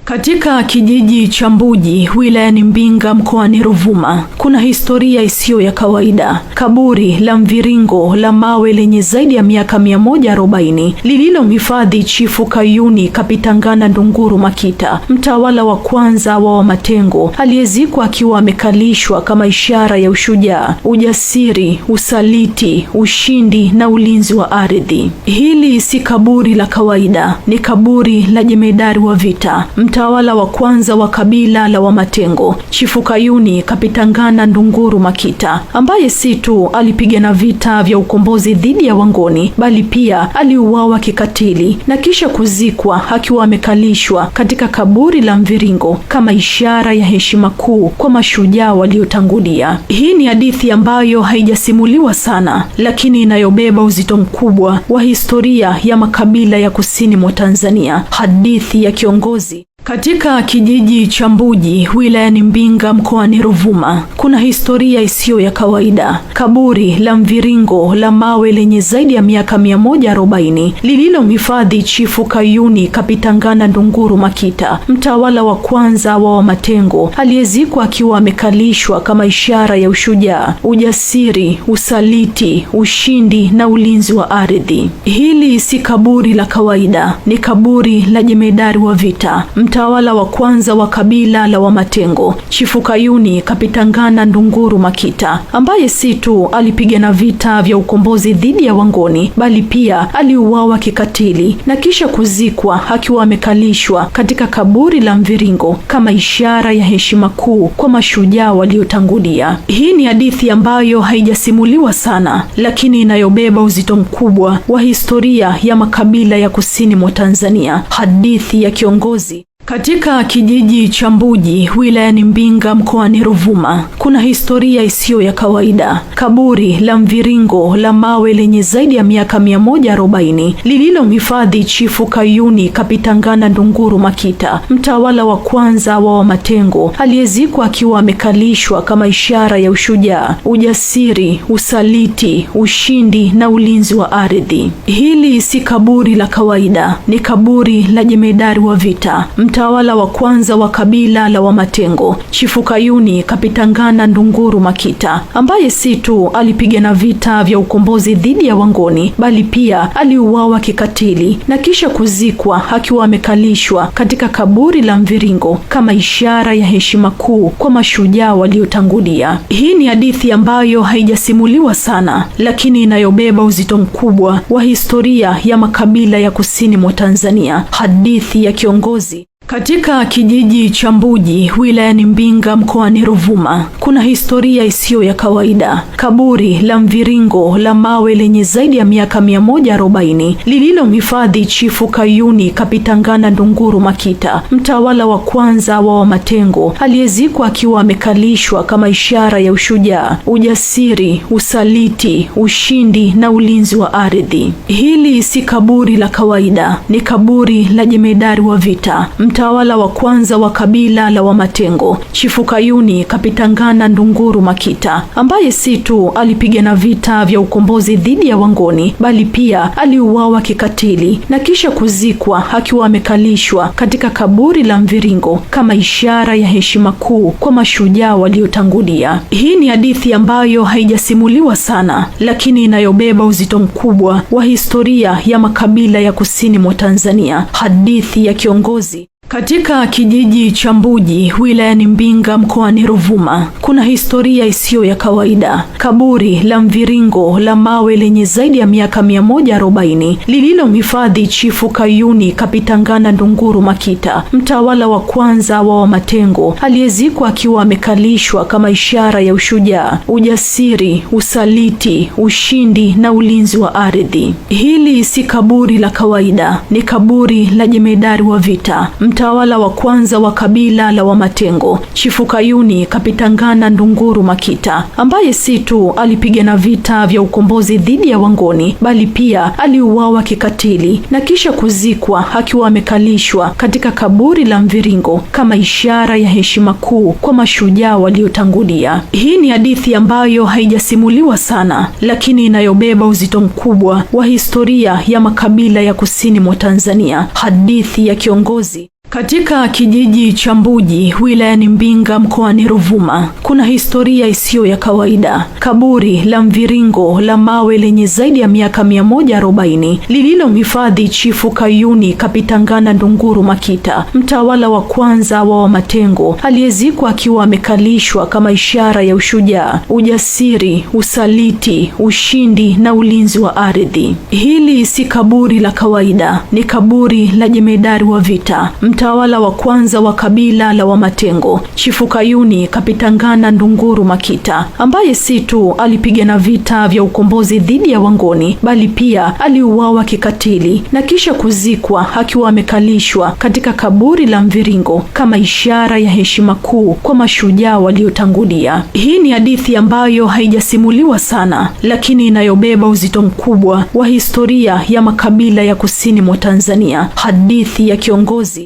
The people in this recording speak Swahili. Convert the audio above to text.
Katika kijiji cha Mbuji wilayani Mbinga mkoani Ruvuma kuna historia isiyo ya kawaida. Kaburi la mviringo la mawe lenye zaidi ya miaka 140 lililomhifadhi Chifu Kayuni Kapitangana Ndunguru Makita, mtawala wa kwanza wa Wamatengo, aliyezikwa akiwa amekalishwa kama ishara ya ushujaa, ujasiri, usaliti, ushindi na ulinzi wa ardhi. Hili si kaburi la kawaida, ni kaburi la jemedari wa vita, mtawala wa kwanza wa kabila la Wamatengo, Chifu Kayuni Kapitangana Ndunguru Makita, ambaye si tu alipigana vita vya ukombozi dhidi ya Wangoni, bali pia aliuawa kikatili na kisha kuzikwa akiwa amekalishwa katika kaburi la mviringo kama ishara ya heshima kuu kwa mashujaa waliotangulia. Hii ni hadithi ambayo haijasimuliwa sana, lakini inayobeba uzito mkubwa wa historia ya makabila ya kusini mwa Tanzania, hadithi ya kiongozi. Katika kijiji cha Mbuji wilayani Mbinga mkoani Ruvuma kuna historia isiyo ya kawaida. Kaburi la mviringo la mawe lenye zaidi ya miaka 140 lililomhifadhi Chifu Kayuni Kapitangana Ndunguru Makita, mtawala wa kwanza wa Wamatengo, aliyezikwa akiwa amekalishwa kama ishara ya ushujaa, ujasiri, usaliti, ushindi na ulinzi wa ardhi. Hili si kaburi la kawaida, ni kaburi la jemedari wa vita, mtawala wa kwanza wa kabila la Wamatengo, Chifu Kayuni Kapitangana Ndunguru Makita, ambaye si tu alipigana vita vya ukombozi dhidi ya Wangoni, bali pia aliuawa kikatili na kisha kuzikwa akiwa amekalishwa katika kaburi la mviringo kama ishara ya heshima kuu kwa mashujaa waliotangulia. Hii ni hadithi ambayo haijasimuliwa sana, lakini inayobeba uzito mkubwa wa historia ya makabila ya kusini mwa Tanzania, hadithi ya kiongozi. Katika kijiji cha Mbuji wilayani Mbinga mkoani Ruvuma kuna historia isiyo ya kawaida. Kaburi la mviringo la mawe lenye zaidi ya miaka 140 lililomhifadhi Chifu Kayuni Kapitangana Ndunguru Makita, mtawala wa kwanza wa Wamatengo, aliyezikwa akiwa amekalishwa kama ishara ya ushujaa, ujasiri, usaliti, ushindi na ulinzi wa ardhi. Hili si kaburi la kawaida, ni kaburi la jemedari wa vita, mtawala wa kwanza wa kabila la Wamatengo, Chifu Kayuni Kapitangana Ndunguru Makita, ambaye si tu alipigana vita vya ukombozi dhidi ya Wangoni, bali pia aliuawa kikatili na kisha kuzikwa akiwa amekalishwa katika kaburi la mviringo kama ishara ya heshima kuu kwa mashujaa waliotangulia. Hii ni hadithi ambayo haijasimuliwa sana, lakini inayobeba uzito mkubwa wa historia ya makabila ya kusini mwa Tanzania, hadithi ya kiongozi. Katika kijiji cha Mbuji wilayani Mbinga mkoani Ruvuma kuna historia isiyo ya kawaida. Kaburi la mviringo la mawe lenye zaidi ya miaka 140 lililomhifadhi Chifu Kayuni Kapitangana Ndunguru Makita, mtawala wa kwanza wa Wamatengo, aliyezikwa akiwa amekalishwa kama ishara ya ushujaa, ujasiri, usaliti, ushindi na ulinzi wa ardhi. Hili si kaburi la kawaida, ni kaburi la jemedari wa vita, mtawala wa kwanza wa kabila la Wamatengo, Chifu Kayuni Kapitangana Ndunguru Makita, ambaye si tu alipigana vita vya ukombozi dhidi ya Wangoni, bali pia aliuawa kikatili na kisha kuzikwa akiwa amekalishwa katika kaburi la mviringo kama ishara ya heshima kuu kwa mashujaa waliotangulia. Hii ni hadithi ambayo haijasimuliwa sana, lakini inayobeba uzito mkubwa wa historia ya makabila ya kusini mwa Tanzania, hadithi ya kiongozi. Katika kijiji cha Mbuji wilayani Mbinga mkoani Ruvuma kuna historia isiyo ya kawaida. Kaburi la mviringo la mawe lenye zaidi ya miaka 140 lililomhifadhi Chifu Kayuni Kapitangana Ndunguru Makita, mtawala wa kwanza wa Wamatengo, aliyezikwa akiwa amekalishwa kama ishara ya ushujaa, ujasiri, usaliti, ushindi na ulinzi wa ardhi. Hili si kaburi la kawaida, ni kaburi la jemedari wa vita, mtawala wa kwanza wa kabila la Wamatengo, Chifu Kayuni Kapitangana Ndunguru Makita, ambaye si tu alipigana vita vya ukombozi dhidi ya Wangoni, bali pia aliuawa kikatili na kisha kuzikwa akiwa amekalishwa katika kaburi la mviringo kama ishara ya heshima kuu kwa mashujaa waliotangulia. Hii ni hadithi ambayo haijasimuliwa sana, lakini inayobeba uzito mkubwa wa historia ya makabila ya kusini mwa Tanzania, hadithi ya kiongozi. Katika kijiji cha Mbuji wilayani Mbinga mkoani Ruvuma kuna historia isiyo ya kawaida. Kaburi la mviringo la mawe lenye zaidi ya miaka 140 lililomhifadhi Chifu Kayuni Kapitangana Ndunguru Makita, mtawala wa kwanza wa Wamatengo, aliyezikwa akiwa amekalishwa kama ishara ya ushujaa, ujasiri, usaliti, ushindi na ulinzi wa ardhi. Hili si kaburi la kawaida, ni kaburi la jemedari wa vita, mtawala wa kwanza wa kabila la Wamatengo, Chifu Kayuni Kapitangana Ndunguru Makita, ambaye si tu alipigana vita vya ukombozi dhidi ya Wangoni, bali pia aliuawa kikatili na kisha kuzikwa akiwa amekalishwa katika kaburi la mviringo kama ishara ya heshima kuu kwa mashujaa waliotangulia. Hii ni hadithi ambayo haijasimuliwa sana, lakini inayobeba uzito mkubwa wa historia ya makabila ya kusini mwa Tanzania, hadithi ya kiongozi